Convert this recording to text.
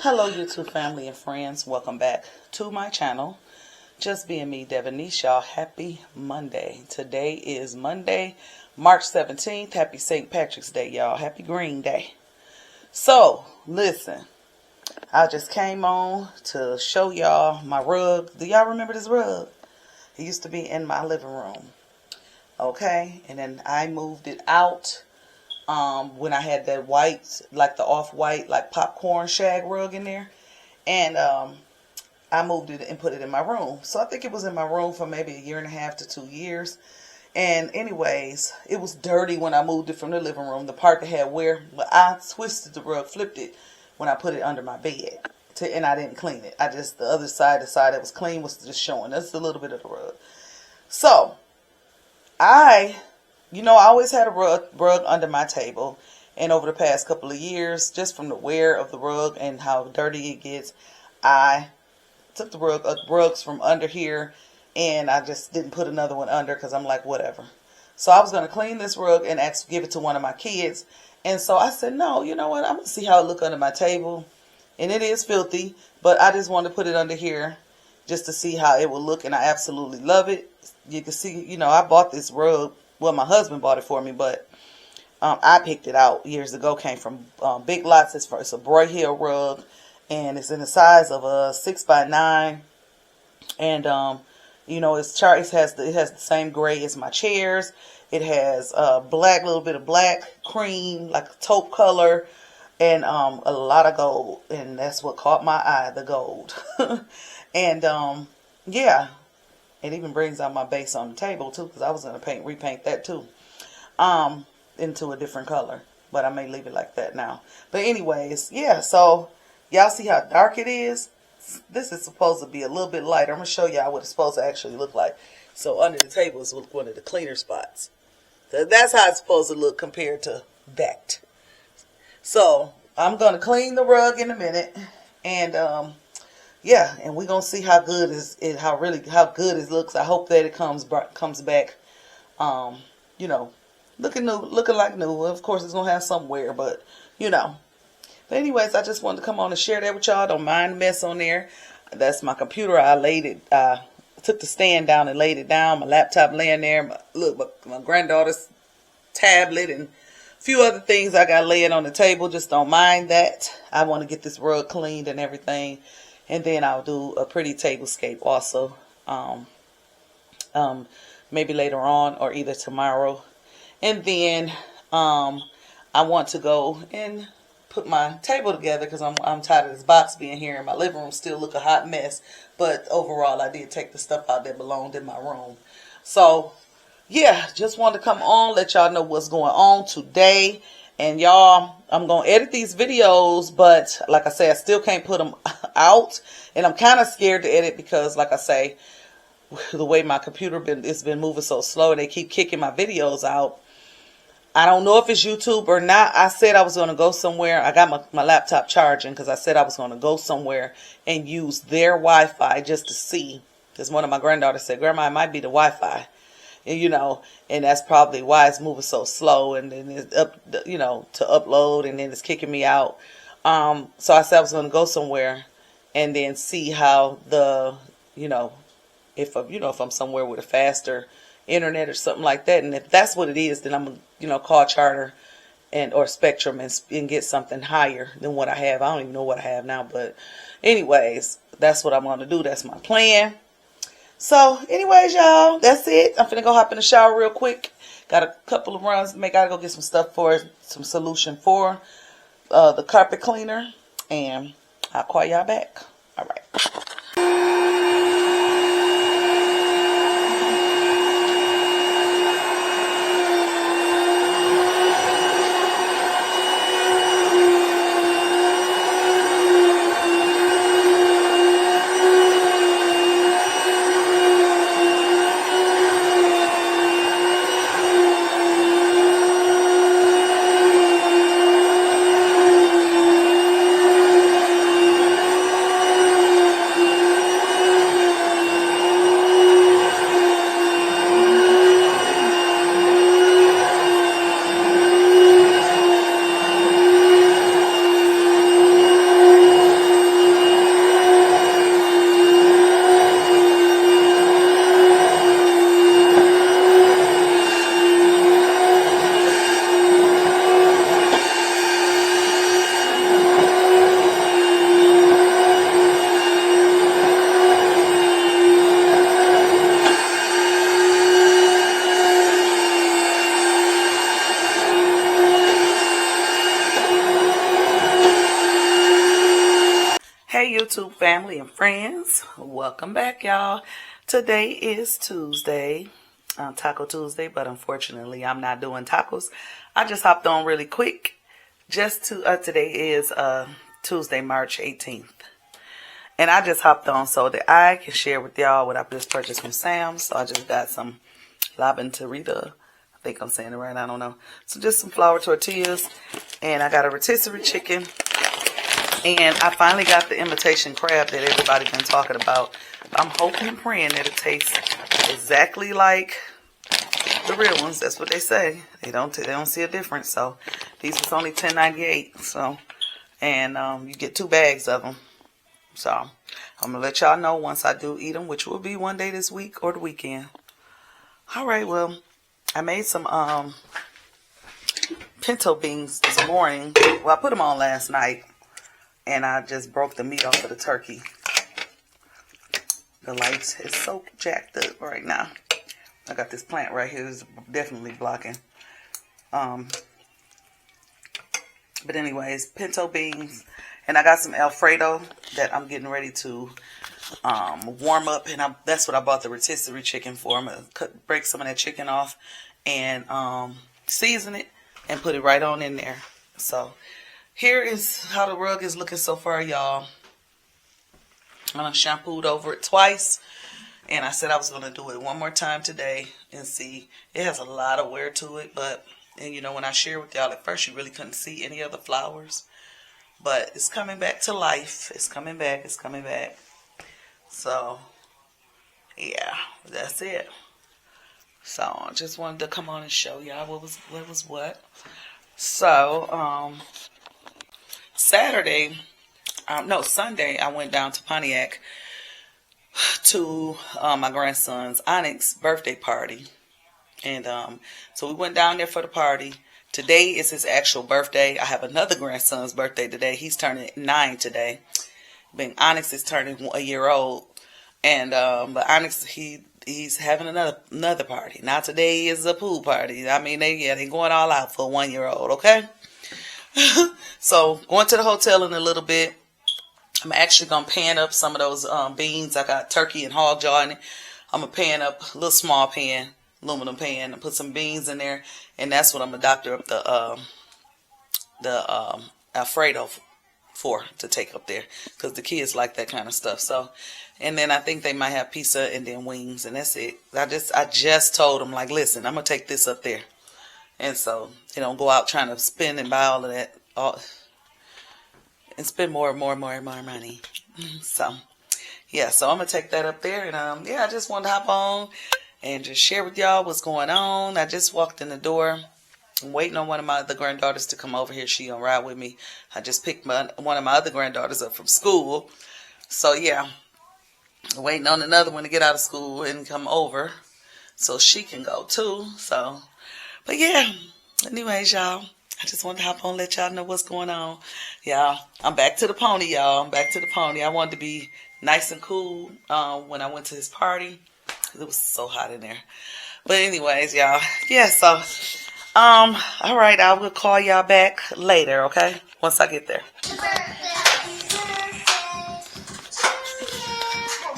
Hello YouTube family and friends, welcome back to my channel. Just being me, Devonice, y'all. Happy Monday. Today is Monday, March 17th. Happy St. Patrick's Day, y'all. Happy Green Day. So, listen, I just came on to show y'all my rug. Do y'all remember this rug? It used to be in my living room. Okay, and then I moved it out when I had that white, like the off-white, like popcorn shag rug in there. And I moved it and put it in my room. So I think it was in my room for maybe 1.5 to 2 years. And anyways, it was dirty when I moved it from the living room. The part that had wear, but I twisted the rug, flipped it when I put it under my bed. And I didn't clean it. I just, the other side, the side that was clean was just showing. That's a little bit of the rug. So, I always had a rug under my table. And over the past couple of years, just from the wear of the rug and how dirty it gets, I took the rugs from under here and I just didn't put another one under because I'm like, whatever. So I was going to clean this rug and give it to one of my kids. And so I said, no, you know what? I'm going to see how it look under my table. And it is filthy, but I just wanted to put it under here just to see how it will look. And I absolutely love it. You can see, I bought this rug. Well, my husband bought it for me, but I picked it out years ago. Came from Big Lots. It's a Broyhill rug, and it's in the size of a 6x9. And it has the same gray as my chairs. It has black, little bit of black, cream, like a taupe color, and a lot of gold. And that's what caught my eye, the gold. And yeah. It even brings out my base on the table too, because I was going to repaint that too, into a different color. But I may leave it like that now. But anyways, yeah, so y'all see how dark it is? This is supposed to be a little bit lighter. I'm going to show y'all what it's supposed to actually look like. So under the table is one of the cleaner spots. So that's how it's supposed to look compared to that. So I'm going to clean the rug in a minute. And yeah, and we're gonna see how good how good it looks. I hope that it comes back, looking like new. Of course, it's gonna have some wear, but But anyways, I just wanted to come on and share that with y'all. Don't mind the mess on there. That's my computer. I took the stand down and laid it down. My laptop laying there. My granddaughter's tablet and a few other things I got laying on the table. Just don't mind that. I want to get this rug cleaned and everything. And then I'll do a pretty tablescape also, maybe later on or either tomorrow. And then I want to go and put my table together because I'm tired of this box being here in my living room. Still look a hot mess. But overall, I did take the stuff out that belonged in my room. So, yeah, just wanted to come on, let y'all know what's going on today. And y'all, I'm going to edit these videos, but like I say, I still can't put them out. And I'm kind of scared to edit because, like I say, the way my computer it's been moving so slow, they keep kicking my videos out. I don't know if it's YouTube or not. I said I was going to go somewhere. I got my laptop charging because I said I was going to go somewhere and use their Wi-Fi just to see. Because one of my granddaughters said, Grandma, it might be the Wi-Fi. And that's probably why it's moving so slow, and then it's up, to upload, and then it's kicking me out. So I said I was going to go somewhere and then see how if I'm somewhere with a faster internet or something like that. And if that's what it is, then I'm going to call Charter or Spectrum and get something higher than what I have. I don't even know what I have now, but anyways, that's what I'm going to do. That's my plan. So, anyways, y'all, that's it. I'm finna go hop in the shower real quick. Got a couple of runs to make. Gotta go get some stuff some solution for the carpet cleaner. And I'll call y'all back. All right. YouTube family and friends. Welcome back, y'all. Today is Tuesday, Taco Tuesday, but unfortunately I'm not doing tacos. I just hopped on really quick just to, today is Tuesday, March 18th. And I just hopped on so that I can share with y'all what I just purchased from Sam's. So I just got some laventarita. I think I'm saying it right, I don't know. So just some flour tortillas, and I got a rotisserie chicken. And I finally got the imitation crab that everybody's been talking about. I'm hoping and praying that it tastes exactly like the real ones. That's what they say. They don't see a difference. So these was only $10.98. So, and you get 2 bags of them. So I'm gonna let y'all know once I do eat them, which will be one day this week or the weekend. All right. Well, I made some pinto beans this morning. Well, I put them on last night. And I just broke the meat off of the turkey. The light is so jacked up right now. I got this plant right here. It's definitely blocking. But anyways, pinto beans. And I got some Alfredo that I'm getting ready to warm up. And that's what I bought the rotisserie chicken for. I'm going to break some of that chicken off and season it and put it right on in there. So here is how the rug is looking so far, y'all. I shampooed over it twice. And I said I was going to do it one more time today and see. It has a lot of wear to it. But, and you know, when I share with y'all, at first you really couldn't see any of the flowers. But it's coming back to life. It's coming back. It's coming back. So, yeah, that's it. So, I just wanted to come on and show y'all what was what. So, Sunday, I went down to Pontiac to my grandson's Onyx's birthday party. And so we went down there for the party. Today is his actual birthday. I have another grandson's birthday today. He's turning 9 today. Onyx is turning a year old. And but Onyx, he's having another party. Now today is a pool party. I mean, they going all out for a 1-year-old, okay? So, going to the hotel in a little bit. I'm actually going to pan up some of those beans. I got turkey and hog jaw in it. I'm going to pan up a little small pan, aluminum pan, and put some beans in there. And that's what I'm going to doctor up the Alfredo for to take up there. Because the kids like that kind of stuff. So, and then I think they might have pizza and then wings. And that's it. I just told them, like, listen, I'm going to take this up there. And so they don't go out trying to spend and buy all of that and spend more money. So, yeah, so I'm going to take that up there. And, yeah, I just wanted to hop on and just share with y'all what's going on. I just walked in the door. I'm waiting on one of my other granddaughters to come over here. She going to ride with me. I just picked one of my other granddaughters up from school. So, yeah, waiting on another one to get out of school and come over so she can go too. So, but yeah, anyways, y'all, I just wanted to hop on and let y'all know what's going on. Y'all, I'm back to the pony, y'all. I'm back to the pony. I wanted to be nice and cool when I went to his party. It was so hot in there. But anyways, y'all, yeah, so, all right, I will call y'all back later, okay, once I get there.